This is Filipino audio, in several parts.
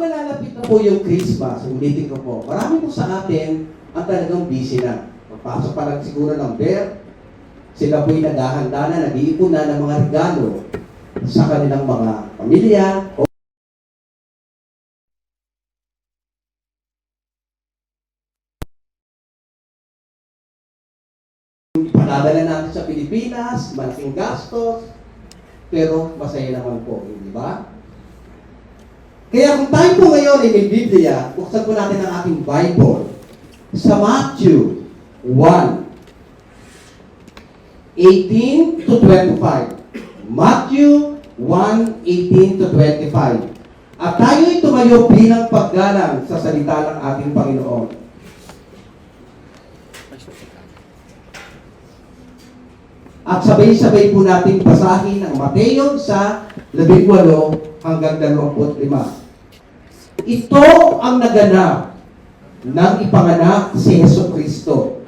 nalalapit na po yung Christmas, ulitin ko po, marami po sa atin ang talagang busy na. Pagpasok pa lang siguro ng bear, sila po'y naghahanda na, nag-iipon na ng mga regalo sa kanilang mga pamilya. Ipadadala natin sa Pilipinas, malaking gastos, pero masaya naman po, hindi ba? Kaya kung tayo po ngayon ay may Biblia, buksan po natin ang ating Bible sa Matthew 1:18 to 25. Matthew 1:18 to 25. At tayo'y tumayo bilang paggalang sa salita ng ating Panginoon. At sabay-sabay po natin basahin ang Mateo sa 18 hanggang 25. Ito ang naganap ng ipanganak si Jesucristo.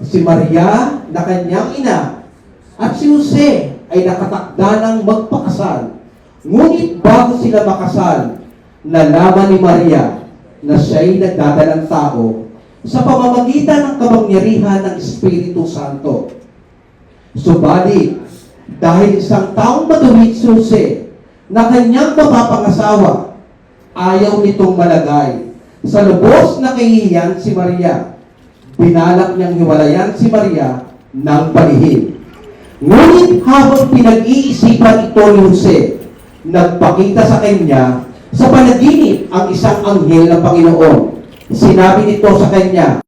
Si Maria na kanyang ina at si Jose ay nakatakda ng magpakasal. Ngunit bago sila makasal, nalaman ni Maria na siya'y nagdadalang tao sa pamamagitan ng kapangyarihan ng Espiritu Santo. Subalit, dahil isang taong matuwid si Jose na kanyang mapapangasawa, ayaw nitong malagay sa lubos na kahihiyan si Maria. Binalak niyang hiwalayan si Maria ng palihim. Ngunit habang pinag-iisipan ito ni Jose, nagpakita sa kanya sa panaginip ang isang anghel ng Panginoon. Sinabi nito sa kanya,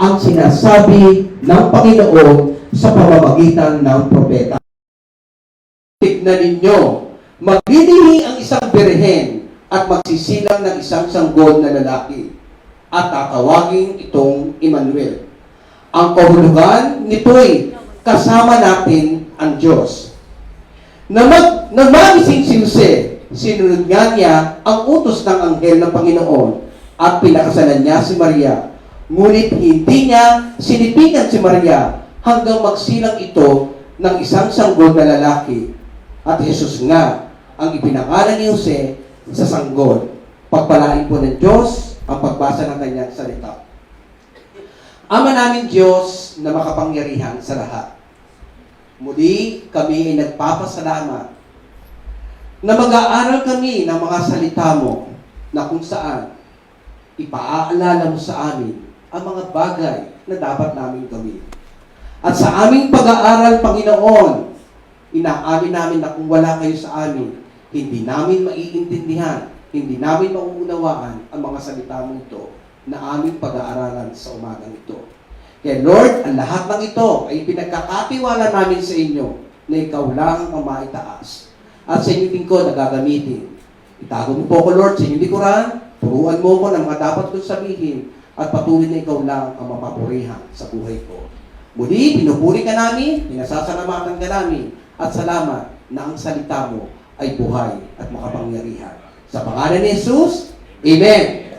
ang sinasabi ng Panginoon sa pamamagitan ng propeta. Tignan ninyo, maglilihi ang isang birhen at magsisilang ng isang sanggol na lalaki at tatawagin itong Emmanuel. Ang kahulugan nito'y kasama natin ang Diyos. Nang magising si Jose, sinunod nga niya ang utos ng anghel ng Panginoon at pinakasalan niya si Maria. Ngunit hindi niya sinipigan si Maria hanggang magsilang ito ng isang sanggol na lalaki. At Jesus nga ang ipinangalan ni Jose sa sanggol. Pagpalain po ng Diyos ang pagbasa ng kanyang salita. Ama namin Diyos na makapangyarihan sa lahat. Muli kami ay nagpapasalamat na mag-aaral kami ng mga salita mo na kung saan ipaaalala mo sa amin ang mga bagay na dapat namin gawin. At sa aming pag-aaral, Panginoon, inaamin namin na kung wala kayo sa amin, hindi namin maiintindihan, hindi namin mauunawaan ang mga salita mo ito na aming pag-aaralan sa umagang ito. Kaya Lord, ang lahat ng ito ay pinagkakatiwala namin sa inyo na ikaw lang ang maitaas. At sa inyong lingkod na gagamitin. Itago mo po ko, Lord, sa inyong likuran, turuan mo ko ng mga dapat kong sabihin, at patuloy na ikaw lang ang mapapurihan sa buhay ko. Muli, pinupuri ka namin, pinasasalamatan ka namin, at salamat na ang salita mo ay buhay at makapangyarihan. Sa pangalan ni Jesus, Amen.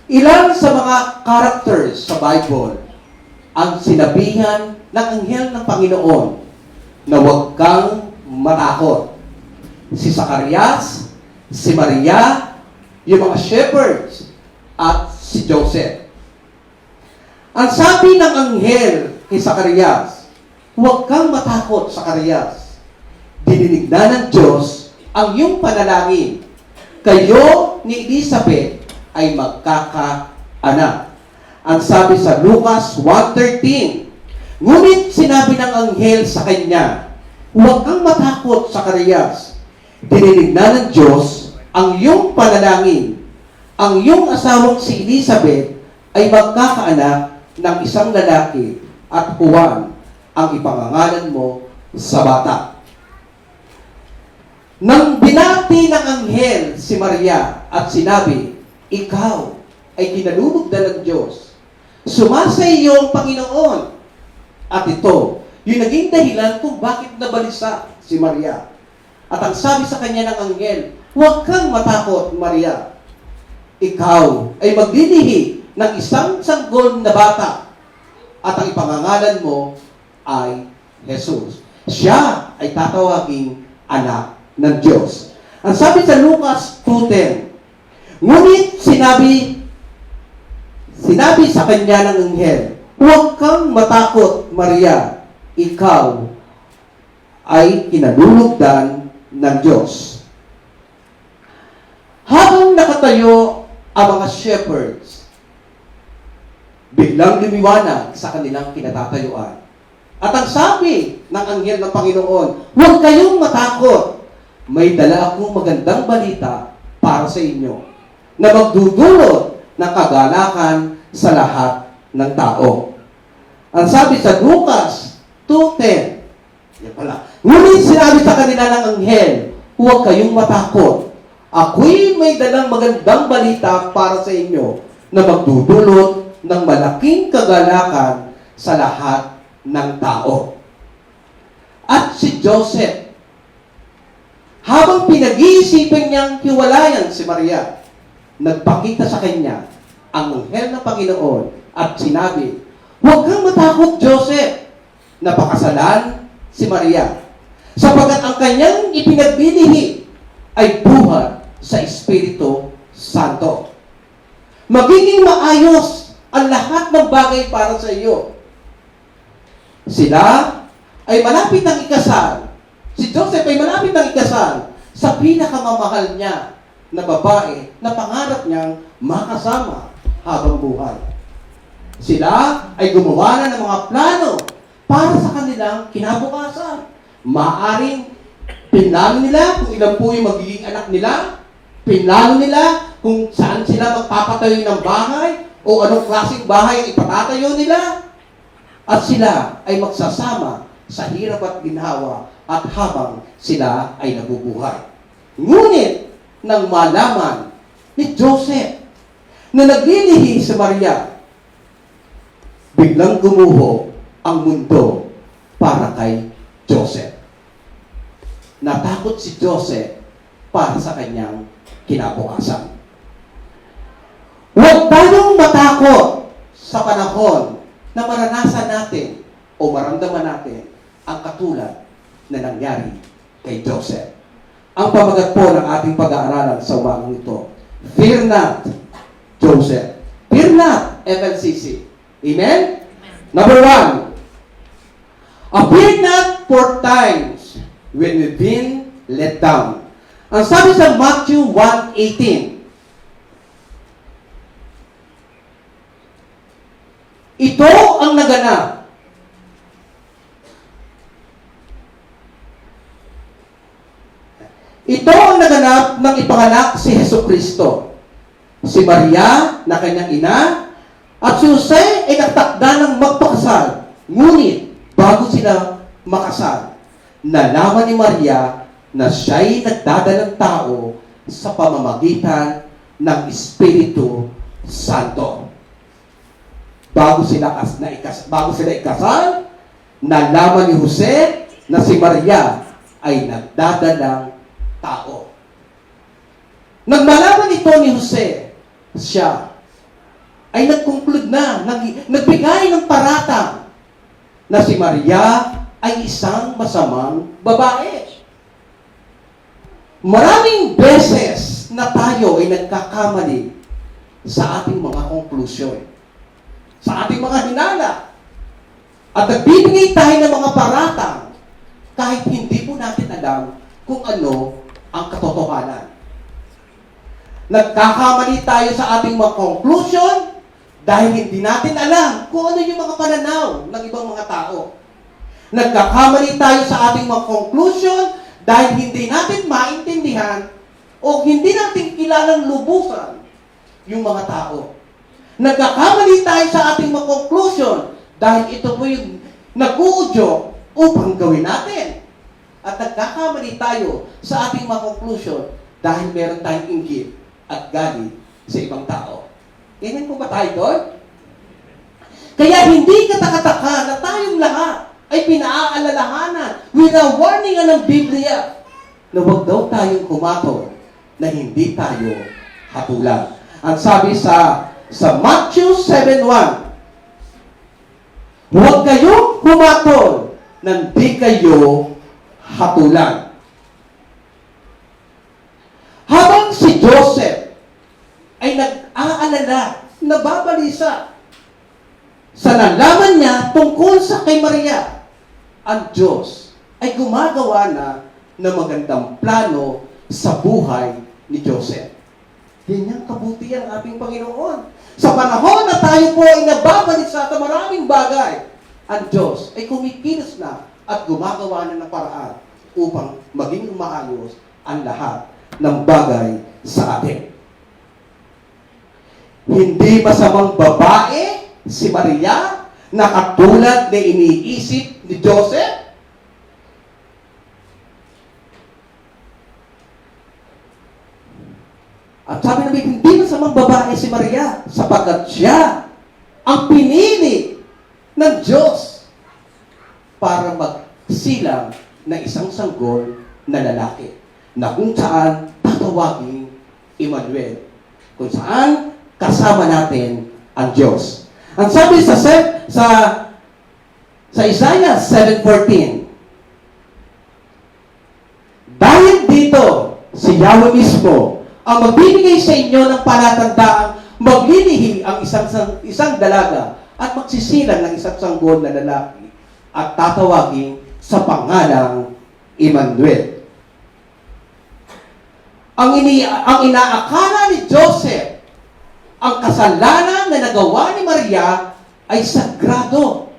Ilan sa mga characters sa Bible ang sinabihan ng anghel ng Panginoon na huwag kang matakot? Si Zacarias, si Maria, yung mga shepherds, at si Joseph. Ang sabi ng anghel kay Zacarias, huwag kang matakot, Zacarias. Dininig na ng Diyos ang iyong panalangin. Kayo ni Elizabeth ay magkakaanak. Ang sabi sa Lucas 1:13, ngunit sinabi ng anghel sa kanya, huwag kang matakot, Zacarias. Dininig na ng Diyos ang iyong panalangin. Ang iyong asawang si Elizabeth ay magkakaanak ng isang lalaki at Juan ang ipangangalan mo sa bata. Nang binati ng anghel si Maria at sinabi, ikaw ay kinalulugdan ng Diyos. Sumasa iyo ang Panginoon. At ito, yung naging dahilan kung bakit nabalisa si Maria. At ang sabi sa kanya ng anghel, huwag kang matakot, Maria. Ikaw ay maglilihi ng isang sanggol na bata at ang ipangangalan mo ay Jesus. Siya ay tatawaging anak ng Diyos. Ang sabi sa Lucas 2:10, ngunit sinabi sa kanya ng anghel, huwag kang matakot, Maria. Ikaw ay kinalulugdan ng Diyos. Habang nakatayo ang mga shepherds, biglang lumiwanag sa kanilang kinatatayuan. At ang sabi ng anghel ng Panginoon, huwag kayong matakot. May dala akong magandang balita para sa inyo na magdudulot ng kagalakan sa lahat ng tao. Ang sabi sa Lucas 2:10, yan pala, ngunit sinabi sa kanila ng anghel, huwag kayong matakot. Ako'y may dalang magandang balita para sa inyo na magdudulot ng malaking kagalakan sa lahat ng tao. At si Joseph, habang pinag-iisipan niyang hiwalayan si Maria, nagpakita sa kanya ang anghel ng Panginoon at sinabi, huwag kang matakot, Joseph, na pakasalan si Maria, sapagkat ang kanyang ipinagbinihi ay buhat sa Espiritu Santo. Magiging maayos ang lahat ng bagay para sa iyo. Sila ay malapit ang ikasal. Si Joseph ay malapit ang ikasal sa pinakamamahal niya na babae na pangarap niyang makasama habang buhay. Sila ay gumawa na ng mga plano para sa kanilang kinabukasan. Maaring pinlano nila kung ilan po yung magiging anak nila, pinlano nila kung saan sila magpapatayo ng bahay o anong klaseng bahay ang ipatatayo nila. At sila ay magsasama sa hirap at ginhawa at habang sila ay nabubuhay. Ngunit, nang malaman ni Joseph na naglilihi sa Maria, biglang gumuho ang mundo para kay Joseph. Natakot si Joseph para sa kanyang kinabukasan. Huwag tayong matakot sa panahon na maranasan natin o maramdaman natin ang katulad na nangyari kay Joseph. Ang pamagat po ng ating pag-aaralan sa umagang ito, fear not, Joseph. Fear not, FLCC. Amen? Number 1, appear not 4 times when we've been let down. Ang sabi sa Matthew 1:18, ito ang naganap. Ito ang naganap ng ipanganak si Jesucristo. Si Maria na kanyang ina at si Jose ay nagtakda ng magpakasal. Ngunit, bago sila makasal, nalaman ni Maria na siya'y nagdadalang tao sa pamamagitan ng Espiritu Santo. Bago sila ikasal, nalaman ni Jose na si Maria ay nagdadalang tao. Nang malaman ito ni Jose, siya ay nag-conclude na, nagbigay ng paratang na si Maria ay isang masamang babae. Maraming beses na tayo ay nagkakamali sa ating mga konklusyon, sa ating mga hinala, at nagbibigay tayo ng mga paratang kahit hindi po natin alam kung ano ang katotohanan. Nagkakamali tayo sa ating mga conclusion dahil hindi natin alam kung ano yung mga pananaw ng ibang mga tao. Nagkakamali tayo sa ating mga conclusion dahil hindi natin maintindihan o hindi natin kilalang lubusan yung mga tao. Nagkakamali tayo sa ating mga conclusion dahil ito po yung nag-uudyok upang gawin natin. At nagkakamali tayo sa ating mga conclusion dahil meron tayong inggit at galit sa ibang tao. Ganyan po ba tayo doon? Kaya hindi katakataka na tayong lahat ay pinaaalalahanan, winawarningan ng Biblia na huwag daw tayong kumatol na hindi tayo hatulan. Ang sabi sa Matthew 7:1, huwag kayong kumatol na hindi kayo hatulan. Habang si Joseph ay nag-aalala, nababalisa sa nalaman niya tungkol sa kay Maria, ang Diyos ay gumagawa na ng magandang plano sa buhay ni Joseph. Ganyang kabuti ang ating Panginoon. Sa panahon na tayo po ay nababalisa sa maraming bagay, ang Diyos ay kumikilos na at gumagawa na ng paraan upang maging maayos ang lahat ng bagay sa atin. Hindi masamang babae si Maria na katulad na iniisip ni Joseph? At sabi namin, hindi masamang babae si Maria sapagkat siya ang pinili ng Diyos para magsilang ng isang sanggol na lalaki na kung saan tatawagin Emmanuel, kung saan kasama natin ang Diyos. Ang sabi sa Isaiah 7:14, dahil dito si Yahweh mismo ang magbibigay sa inyo ng palatandaan, maglilihi ang isang dalaga at magsisilang ng isang sanggol na lalaki at tatawagin sa pangalang Emmanuel. Ang inaakala ni Joseph, ang kasalanan na nagawa ni Maria ay sagrado.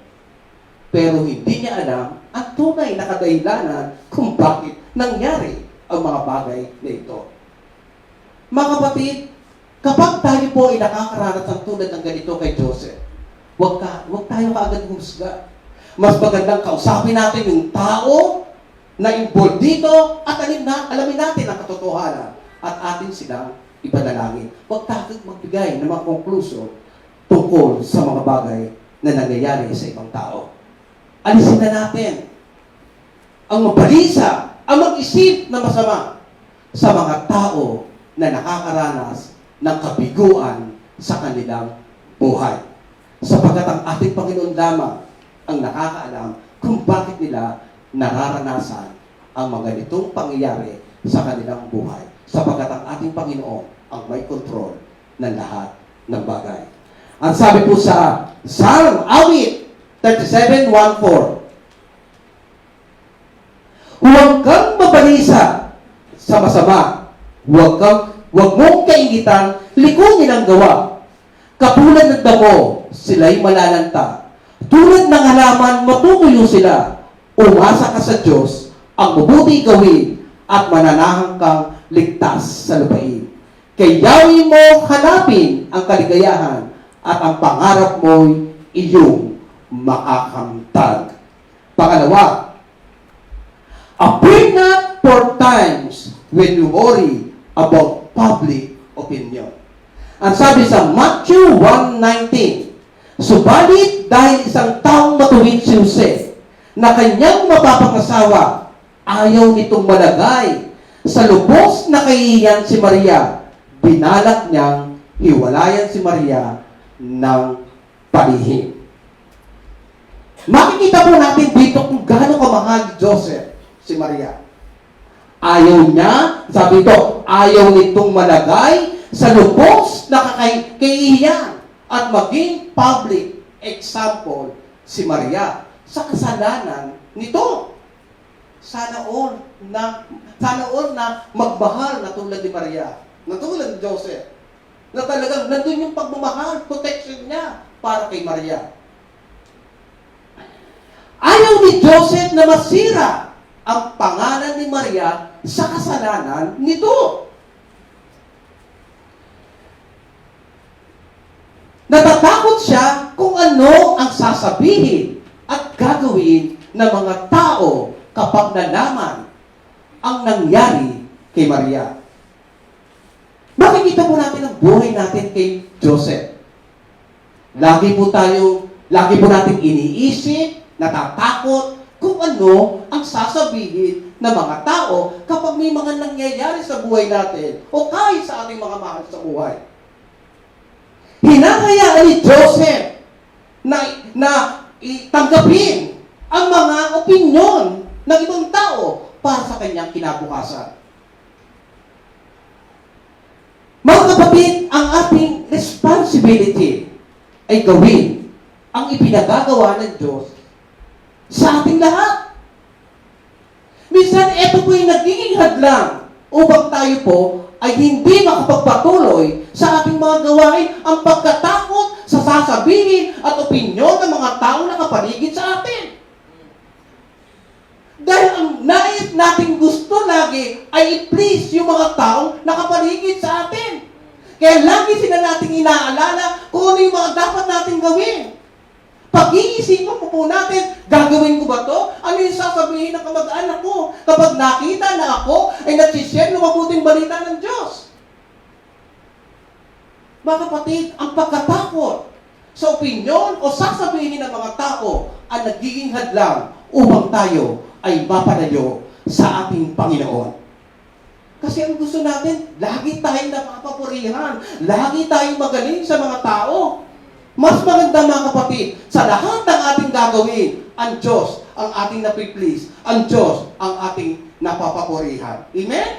Pero hindi niya alam ang tunay na kadahilanan kung bakit nangyari ang mga bagay na ito. Mga kapatid, kapag tayo po ay nakakaranas ng tulad ng ganito kay Joseph, huwag tayo kaagad humusga. Mas magandang kausapin natin yung tao na involved dito at alamin natin ang katotohanan at atin silang ipanalangin. Huwag tayo magbigay ng mga konklusyon tungkol sa mga bagay na nangyayari sa ibang tao. Alisin na natin ang mabalisa, ang mag-isip na masama sa mga tao na nakakaranas ng kabiguan sa kanilang buhay. Sapagkat ang ating Panginoon lamang ang nakakaalam kung bakit nila nararanasan ang mga ganitong pangyayari sa kanilang buhay. Sapagkat ang ating Panginoon ang may control ng lahat ng bagay. Ang sabi po sa Psalm, Awit 37:1-4, huwag kang mabalisa sa masama. Huwag mong kaingitan, likunin ang gawa. Katulad ng damo, sila'y malalanta. Tulad ng halaman, matutuyo sila. Umasa ka sa Diyos, ang mabuti gawin, at mananahang kang ligtas sa lupain. Kay Yahweh mo hanapin ang kaligayahan, at ang pangarap mo'y iyong makakamtag. Pangalawa, appear not for times when you worry about public opinion. Ang sabi sa Matthew 1:19, subalit dahil isang taong matuwid si Jose na kanyang mapapangasawa, ayaw nitong malagay sa lubos na kahihiyan si Maria, binalak niyang hiwalayan si Maria ng palihim. Makikita po natin dito kung gaano kamahal ni Joseph si Maria. Ayaw niya, sabi ito, ayaw nitong malagay sa lubos na kahihiyan at maging public example si Maria sa kasalanan nito. Sana all na magmahal na tulad ni Maria, na tulad ni Joseph, na talagang nandun yung pagmamahal, protection niya para kay Maria. Ayaw ni Joseph na masira ang pangalan ni Maria sa kasalanan nito. Natatakot siya kung ano ang sasabihin at gagawin ng mga tao kapag nalaman ang nangyari kay Maria. Makikita po natin ang buhay natin kay Joseph. Lagi po natin iniisip, natatakot kung ano ang sasabihin ng mga tao kapag may mga nangyayari sa buhay natin o kahit sa ating mga mahal sa buhay. Hinahayaan ni Joseph na tanggapin ang mga opinyon ng ibang tao para sa kanyang kinabukasan. Mga kapatid, ang ating responsibility ay gawin ang ipinagagawa ng Diyos sa ating lahat. Minsan, ito po yung nagiging hadlang upang tayo po ay hindi makapagpatuloy sa ating mga gawain ang pagkatakot sa sasabihin at opinyon ng mga taong nakapaligid sa atin. Dahil ang nais nating gusto lagi ay i-please yung mga taong nakapaligid sa atin. Kaya lagi sila nating inaalala kung ano yung mga dapat nating gawin. Pag-iisipan po natin, gagawin ko ba to? Ano yung sasabihin ng kamag-anak ko kapag nakita na ako ay nagsishare ng mabuting balita ng Diyos? Mga kapatid, ang pagkatakot sa opinyon o sasabihin ng mga tao ang nagiging hadlang upang tayo ay mapalayo sa ating Panginoon. Kasi ang gusto natin, lagi tayong napapapurihan, lagi tayong magaling sa mga tao. Mas maganda mga kapatid, sa lahat ng ating gagawin, ang Diyos ang ating napiplease, ang Diyos ang ating napapapurihan. Amen?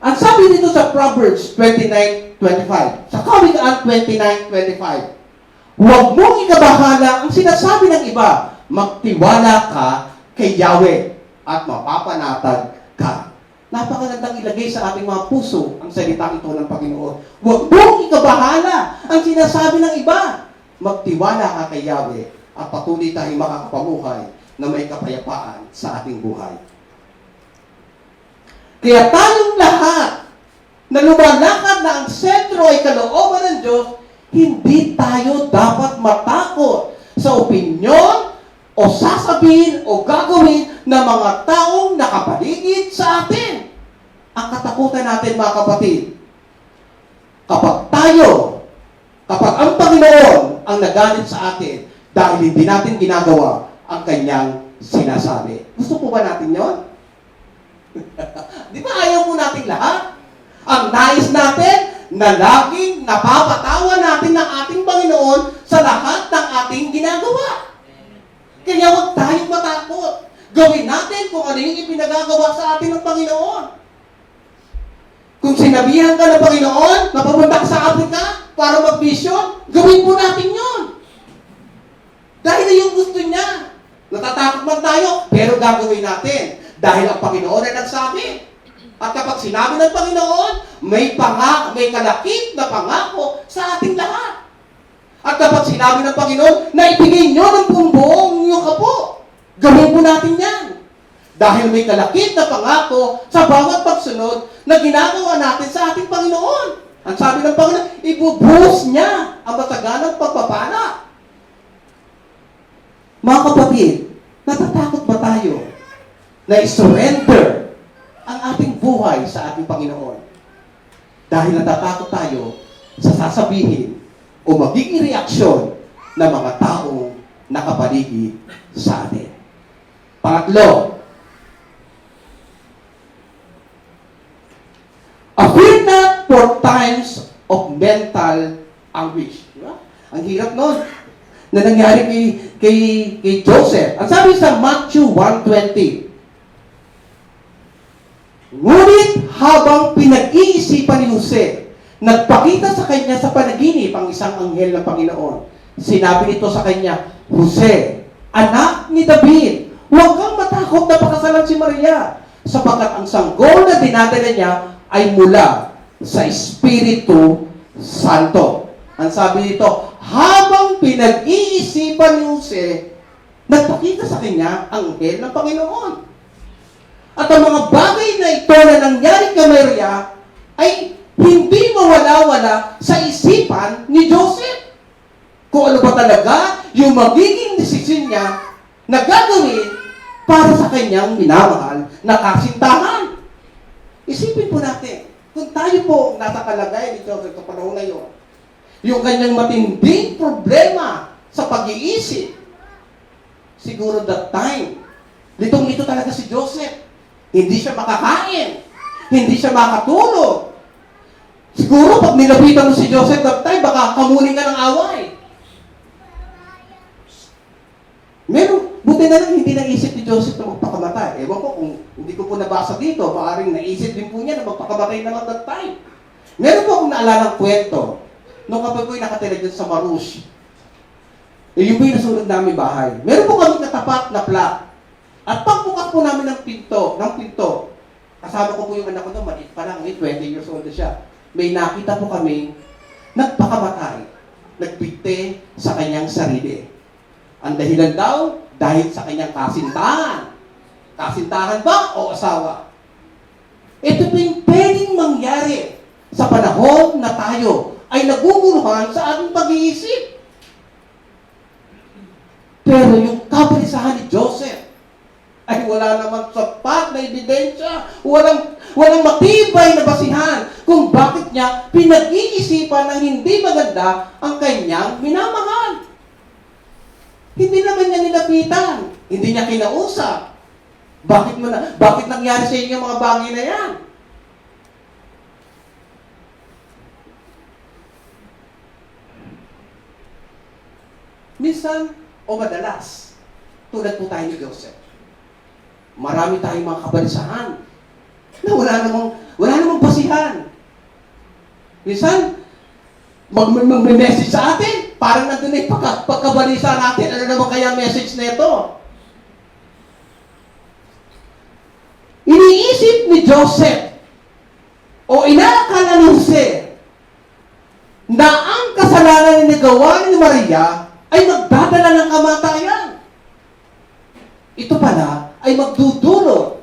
Ang sabi dito sa Proverbs 29:25, sa Kawikaan 29:25, huwag mong ikabahala ang sinasabi ng iba, magtiwala ka kay Yahweh at mapapanatag ka. Napakagandang ilagay sa ating mga puso ang salitang ito ng Panginoon. Huwag mong ikabahala ang sinasabi ng iba. Magtiwala ka kay Yahweh at patuloy tayong makakapamuhay na may kapayapaan sa ating buhay. Kaya tayong lahat na lumalakad na ang sentro ay kalooban ng Diyos, hindi tayo dapat matakot sa opinyon o sasabihin o gagawin ng mga taong nakapaligid sa atin. Ang katakutan natin, mga kapatid, kapag ang Panginoon ang nagalit sa atin dahil hindi natin ginagawa ang kanyang sinasabi. Gusto po ba natin yon? Di ba ayaw po natin lahat? Ang nais natin na laging napapatawa natin ng ating Panginoon sa lahat ng ating ginagawa. Kaya huwag tayong matakot. Gawin natin kung ano yung ipinagagawa sa atin ng Panginoon. Kung sinabihan ka ng Panginoon na pumunta ka sa Africa para mag-mission, gawin po natin yon. Dahil na yung gusto niya. Natatakot man tayo, pero gagawin natin. Dahil ang Panginoon ay nagsabi. At kapag sinabi ng Panginoon, may kalakip na pangako sa ating lahat. At kapag sinabi ng Panginoon na ibigay nyo ng buong iyong apo, gawin po natin yan. Dahil may kalakip na pangako sa bawat pagsunod na ginagawa natin sa ating Panginoon. Ang sabi ng Panginoon, ibubuhos niya ang mataganang pagpapala. Mga kapatid, natatakot ba tayo na i-surrender ang ating buhay sa ating Panginoon? Dahil natatakot tayo sa sasabihin o magiging reaksyon ng mga taong nakapaligid sa atin. Pangatlo, fear not for times of mental anguish. Diba? Ang hirap nun na nangyari kay Joseph. Ang sabi sa Matthew 1:20, ngunit habang pinag-iisipan ni Jose, nagpakita sa kanya sa panaginip ang isang anghel ng Panginoon. Sinabi nito sa kanya, Jose, anak ni David, huwag kang matakot na pakasalan si Maria, sapagkat ang sanggol na dinadala niya ay mula sa Espiritu Santo. Ang sabi nito, habang pinag-iisipan ni Jose, nagpakita sa kanya ang anghel ng Panginoon. At ang mga bagay na ito na nangyari kay Maria ay hindi mawala-wala sa isipan ni Joseph. Kung ano ba talaga yung magiging desisyon niya na gagawin para sa kanyang minamahal na kasintahan. Isipin po natin, kung tayo po nasa kalagayan ni Joseph sa panahon na yun, yung kanyang matinding problema sa pag-iisip, siguro that time, litong-lito talaga si Joseph. Hindi siya makakain. Hindi siya makatulog. Siguro pag nilapitan mo si Joseph that time, baka kamunin ka ng away. Buti na lang hindi naisip ni Joseph na magpakamatay. Ewan ko kung hindi ko po nabasa dito, maaaring naisip din po niya na magpakamatay naman that time. Meron po akong naalalang kwento nung kapag po'y nakatira dyan sa Marush. Yun po yung nasunod namin bahay. Meron po kami natapat na plot. At pagbukas po namin ng pinto, kasama ko po yung anak ko doon, maliit pa lang, 20 years old na siya. May nakita po kami, nagpakamatay, nagbigti sa kanyang sarili. Ang dahilan daw, dahil sa kanyang kasintahan. Kasintahan ba o asawa? Ito po yung pwedeng mangyari sa panahon na tayo ay naguguluhan sa ating pag-iisip. Pero yung kabalisahan ni Joseph ay wala namang sapat na ebidensya, walang matibay na basihan kung bakit niya pinag-iisipan ng hindi maganda ang kanyang minamahal. Hindi naman niya nilapitan. Hindi niya kinausap. Bakit nangyari sa inyo mga bagay na yan? Minsan, o madalas, tulad po tayo ni Joseph, marami tayong mga kabalisahan na wala namang basihan. Minsan, mag-message sa atin, parang nandun na yung pagkabalisa natin. Ano naman kaya message na ito? Iniisip ni Joseph o inaakala ni Jose na ang kasalanan na nagawa ni Maria ay magdadala ng kamatayan. Ito pala ay magdudulot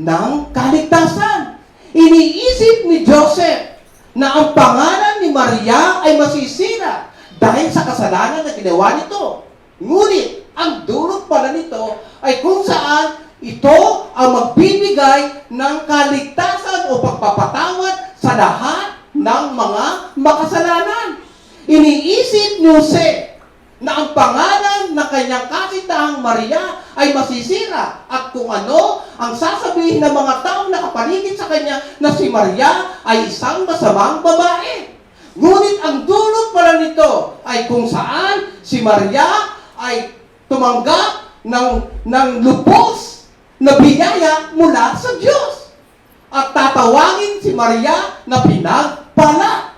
ng kaligtasan. Iniisip ni Joseph na ang pangalan ni Maria ay masisira dahil sa kasalanan na ginawa nito. Ngunit, ang dulot pala nito ay kung saan ito ang magbibigay ng kaligtasan o pagpapatawad sa lahat ng mga makasalanan. Iniisip ni Jose na ang pangalan ng kanyang kasintahang Maria ay masisira at kung ano ang sasabihin ng mga taong nakapaligid sa kanya na si Maria ay isang masamang babae. Ngunit ang dulot pala nito ay kung saan si Maria ay tumanggap ng lubos na biyaya mula sa Diyos. At tatawagin si Maria na pinagpala.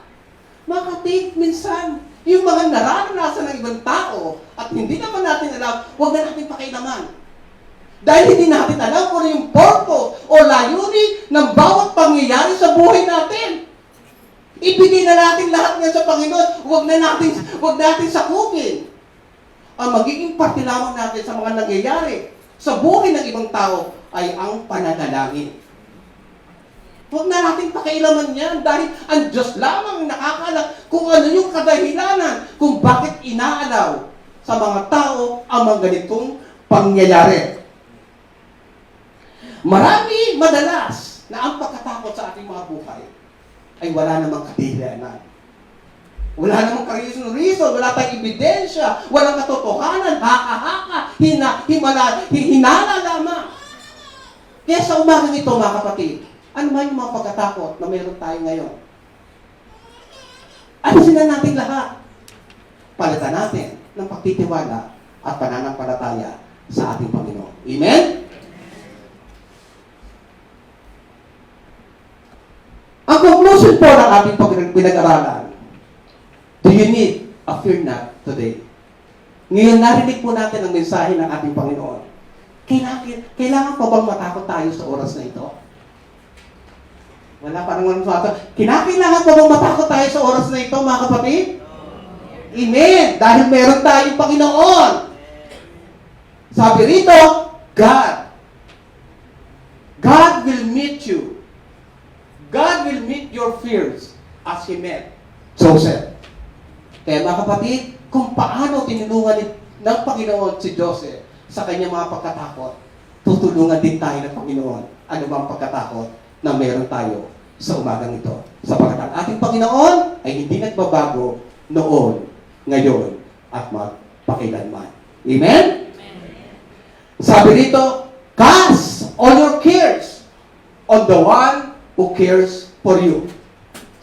Makatid minsan, yung mga nararanasan ng ibang tao at hindi naman natin alam, huwag na natin pakialaman. Dahil hindi natin alam kung ano yung purpose o layunin ng bawat pangyayari sa buhay natin. Ibigay na natin lahat yan sa Panginoon. Huwag natin sakupin. Ang magiging parte lamang natin sa mga nangyayari sa buhay ng ibang tao ay ang pananalangin. Huwag na natin pakialaman yan dahil ang Diyos lamang nakakaalam kung ano yung kadahilanan kung bakit inaalaw sa mga tao ang mga ganitong pangyayari. Marami madalas na ang pagkatakot sa ating mga buhay ay wala namang kadahilanan. Wala namang reason, wala tayong ebidensya, walang katotohanan, haka-haka, hinala lamang. Kaya sa umagang ito, mga kapatid, ano man yung mga pagkatakot na meron tayo ngayon? Alisin na natin lahat. Palitan natin ng pagtitiwala at pananampalataya sa ating Panginoon. Amen? Ang conclusion po ng ating pinag-aralan, do you need a fear not today? Ngayon, narinig po natin ang mensahe ng ating Panginoon. Kailangan pa bang matakot tayo sa oras na ito? Wala parang walang suwata. Kinakailangan pa bang matakot tayo sa oras na ito, mga kapatid? Amen! Dahil meron tayong Panginoon. Sabi rito, God will meet you. God will meet your fears as He met Joseph. Kaya mga kapatid, kung paano tinulungan ng Panginoon si Joseph sa kanyang mga pagkatakot, tutulungan din tayo ng Panginoon ano bang pagkatakot na meron tayo sa umagang ito. Sapagkat ang ating Panginoon ay hindi nagbabago noon, ngayon, at magpakailanman. Amen? Sabi dito, cast all your cares on the one who cares for you.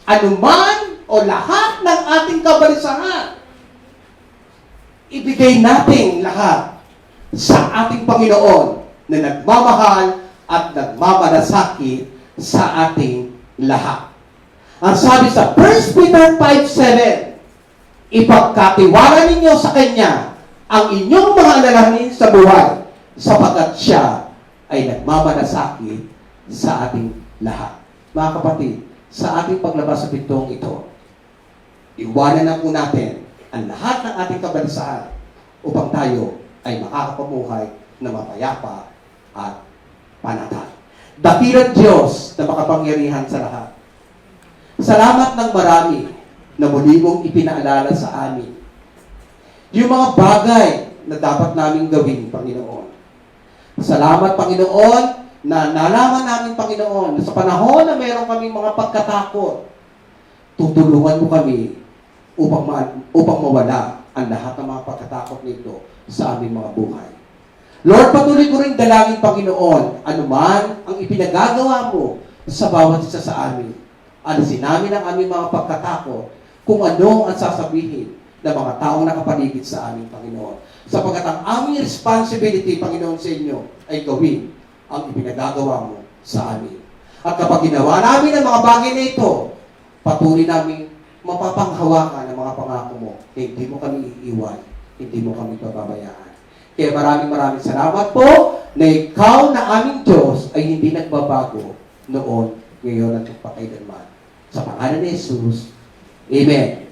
Anuman o lahat ng ating kabalisahan, ibigay natin lahat sa ating Panginoon na nagmamahal at nagmamalasakit sa ating lahat. Ang sabi sa 1 Peter 5:7, ipagkatiwala ninyo sa Kanya ang inyong mga alalahanin sa buhay, sapagkat siya ay nagmamalasakit sa ating lahat. Mga kapatid, sa ating paglabas sa pintong ito, iwanan na po natin ang lahat ng ating kabalisahan upang tayo ay makakapamuhay na mapayapa at panatag. Dakilang Diyos na makapangyarihan sa lahat. Salamat ng marami na muli mong ipinaalala sa amin yung mga bagay na dapat naming gawin, Panginoon. Salamat, Panginoon, na nalaman namin, Panginoon, na sa panahon na mayroon kaming mga pagkatakot, tutulungan mo kami upang mawala ang lahat ng mga pagkatakot nito sa aming mga buhay. Lord, patuloy ko rin dalangin, Panginoon, anuman ang ipinagagawa mo sa bawat isa sa amin. Alisin namin ang aming mga pagkatakot kung ano ang sasabihin ng mga taong nakapaligid sa amin, Panginoon. Sapagkat ang aming responsibility, Panginoon, sa inyo ay gawin ang ipinagagawa mo sa amin. At kapag ginawa namin ang mga bagay na ito, patuloy namin mapapanghawakan ang mga pangako mo. Hindi mo kami iiwan, hindi mo kami pababayaan. Kaya maraming salamat po na ikaw na aming Diyos ay hindi nagbabago noon, ngayon at pagpakailanman. Sa pangalan ni Jesus, Amen.